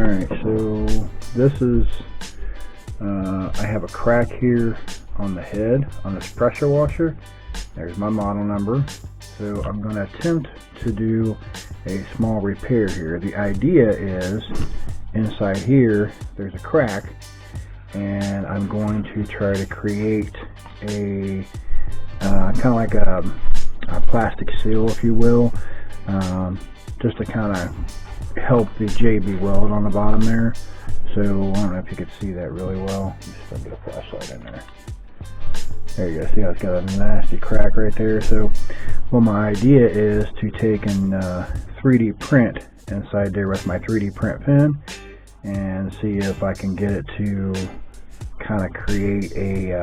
Alright, so this is, I have a crack here on the head on this pressure washer. There's my model number. So I'm going to attempt to do a small repair here. The idea is inside here there's a crack, and I'm going to try to create a kind of like a plastic seal, if you will, just to kind of help the JB weld on the bottom there. So I don't know if you could see that really well. Let me get a flashlight in there. There you go. See how it's got a nasty crack right there? So well, my idea is to take and 3D print inside there with my 3D print pen and see if I can get it to kind of create a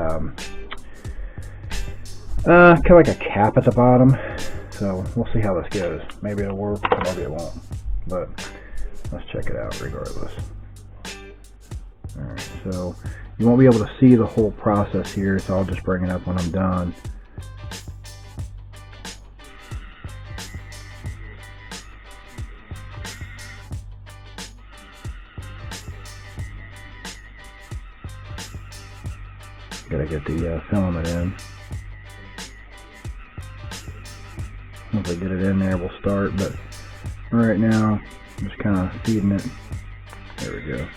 kind of like a cap at the bottom. So we'll see how this goes. Maybe it'll work, maybe it won't, but let's check it out regardless. Alright, so you won't be able to see the whole process here, so I'll just bring it up when I'm done. Gotta get the filament in. Once I get it in there, we'll start, but right now I'm just kind of feeding it. There we go.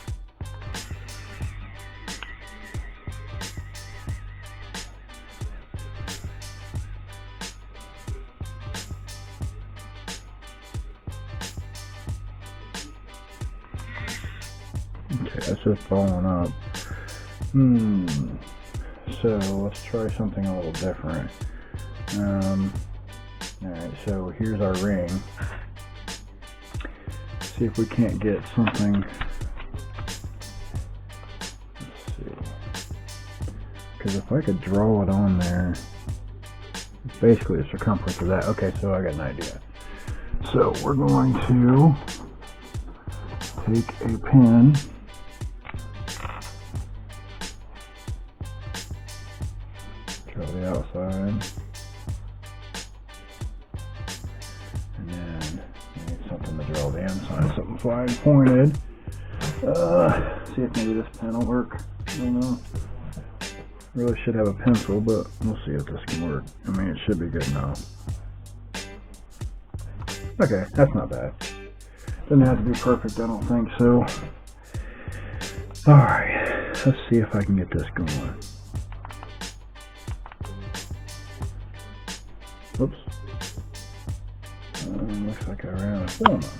Okay, that's just falling up. So let's try something a little different. Alright, so here's our ring. See if we can't get something. Let's see. Because if I could draw it on there, it's basically the circumference of that. Okay, so I got an idea. So we're going to take a pin. Draw the outside. And then we need something to draw the inside, something fine pointed. See if maybe this pen will work. I don't know. Really should have a pencil, but we'll see if this can work. I mean, it should be good enough. Okay, that's not bad. Doesn't have to be perfect, I don't think so. Alright, let's see if I can get this going. Whoops. Looks like I ran out of filament.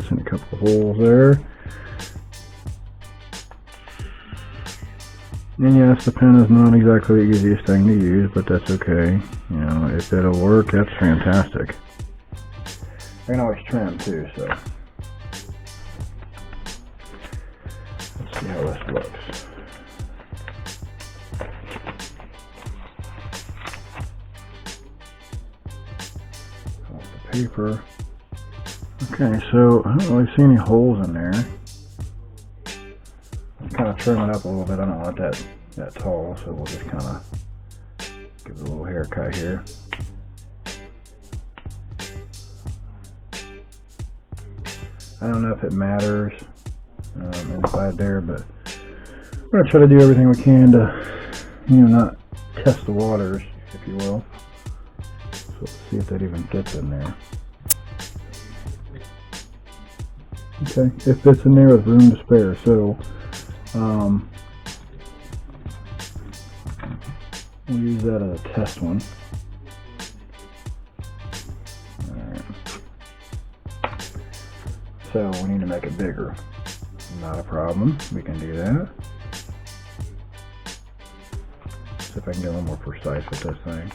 In a couple of holes there. And yes, the pen is not exactly the easiest thing to use, but that's okay. You know, if it'll work, that's fantastic. I can always trim too, so let's see how this looks. Off the paper. Okay, so I don't really see any holes in there. Let's kind of trim it up a little bit. I don't want that tall, so we'll just kind of give it a little haircut here. I don't know if it matters inside there, but we're gonna try to do everything we can to, you know, not test the waters, if you will. So let's see if that even fits in there. Okay, it fits in there with room to spare, so we'll use that as a test one. Alright. So we need to make it bigger. Not a problem. We can do that. See if I can get a little more precise with this thing.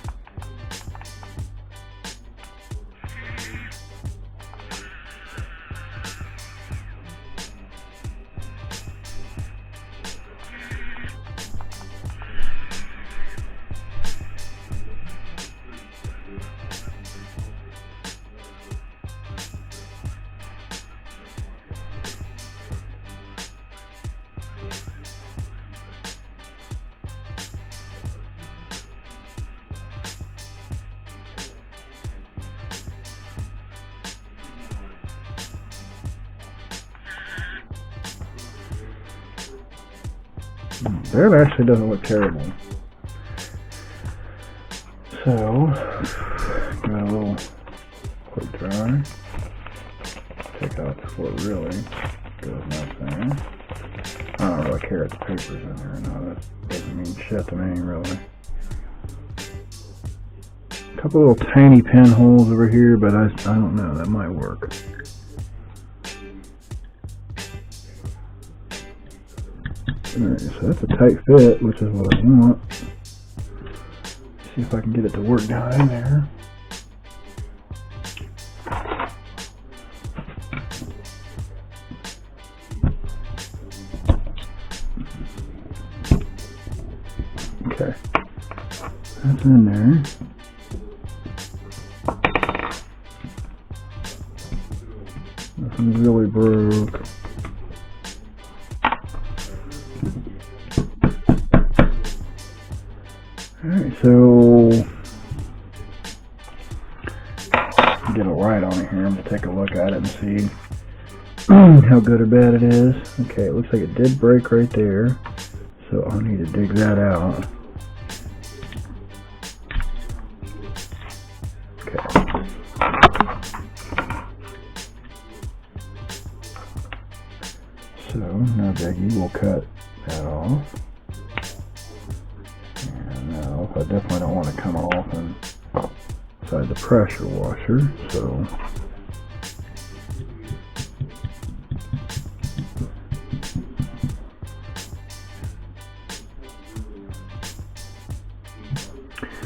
That actually doesn't look terrible. So, give it a little quick dry. Take out what really goes nuts there. I don't really care if the paper's in there or not. That doesn't mean shit to me, really. A couple little tiny pinholes over here, but I don't know. That might work. Alright, so that's a tight fit, which is what I want. See if I can get it to work down in there. Okay, that's in there. Nothing really broke. Alright, so get a light on it here. I'm going to take a look at it and see how good or bad it is. Okay, it looks like it did break right there, so I'll need to dig that out. Okay. So, no biggie, we'll cut that off. I definitely don't want to come off inside the pressure washer, so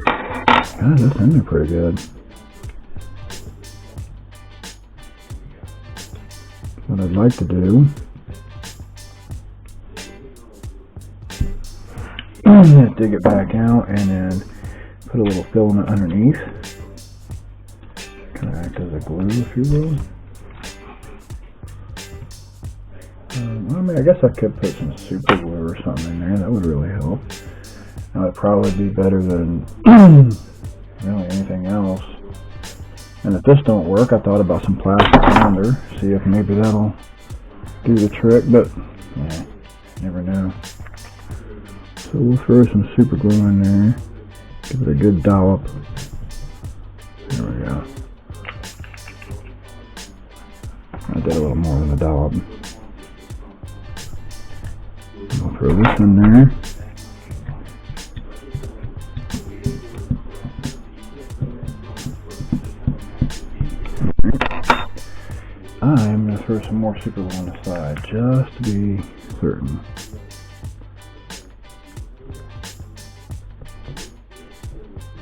God, that's in there pretty good. What I'd like to do is dig it back out and then put a little filament underneath. Kind of act as a glue, if you will. I mean, I guess I could put some super glue or something in there. That would really help. That would probably be better than really anything else. And if this don't work, I thought about some plastic binder. See if maybe that'll do the trick, but yeah, never know. So we'll throw some super glue in there. Give it a good dollop. There we go. I did a little more than a dollop. We'll throw this in there. I'm going to throw some more super glue on the side just to be certain.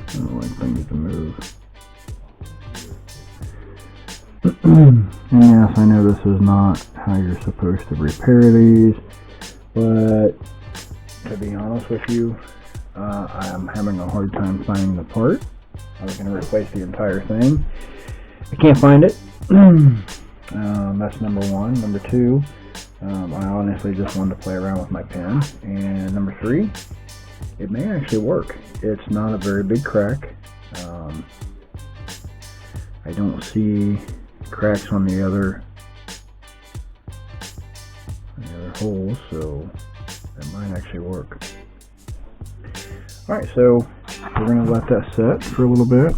I don't like things to move. And yes, I know this is not how you're supposed to repair these, but to be honest with you, I'm having a hard time finding the part. I was going to replace the entire thing. I can't find it. That's number one. Number two, I honestly just wanted to play around with my pen. And number three, it may actually work. It's not a very big crack. I don't see cracks on the other holes, so that might actually work. Alright, so we're going to let that set for a little bit.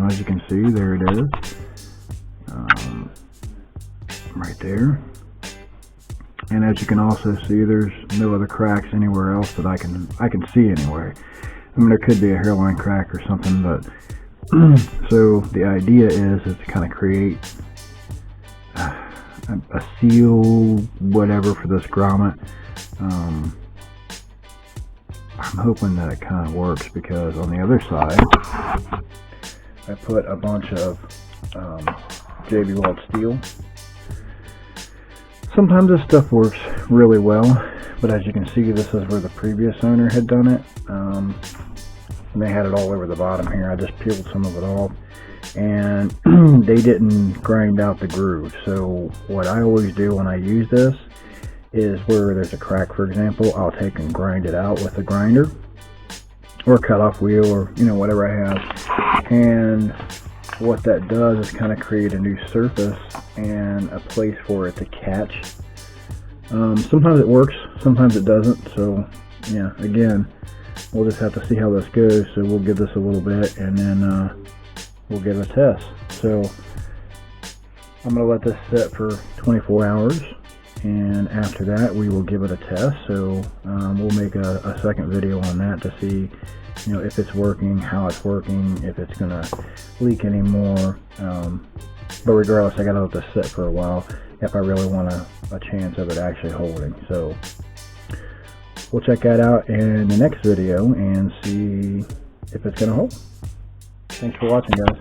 As you can see, there it is. Right there. And as you can also see, there's no other cracks anywhere else that I can see anyway. I mean, there could be a hairline crack or something, but so the idea is to kind of create a seal, whatever, for this grommet. I'm hoping that it kind of works, because on the other side I put a bunch of JB Weld steel. Sometimes this stuff works really well, but as you can see, this is where the previous owner had done it. And they had it all over the bottom here. I just peeled some of it off, and they didn't grind out the groove. So what I always do when I use this is, where there's a crack, for example, I'll take and grind it out with a grinder or a cut-off wheel, or whatever I have. And what that does is kind of create a new surface and a place for it to catch. Sometimes it works, sometimes it doesn't. So yeah, again, we'll just have to see how this goes. So we'll give this a little bit, and then we'll give it a test. So I'm going to let this sit for 24 hours. And after that, we will give it a test. So we'll make a second video on that to see, if it's working, how it's working, if it's gonna leak anymore. But regardless, I gotta let this sit for a while if I really want a chance of it actually holding. So we'll check that out in the next video and see if it's gonna hold. Thanks for watching, guys.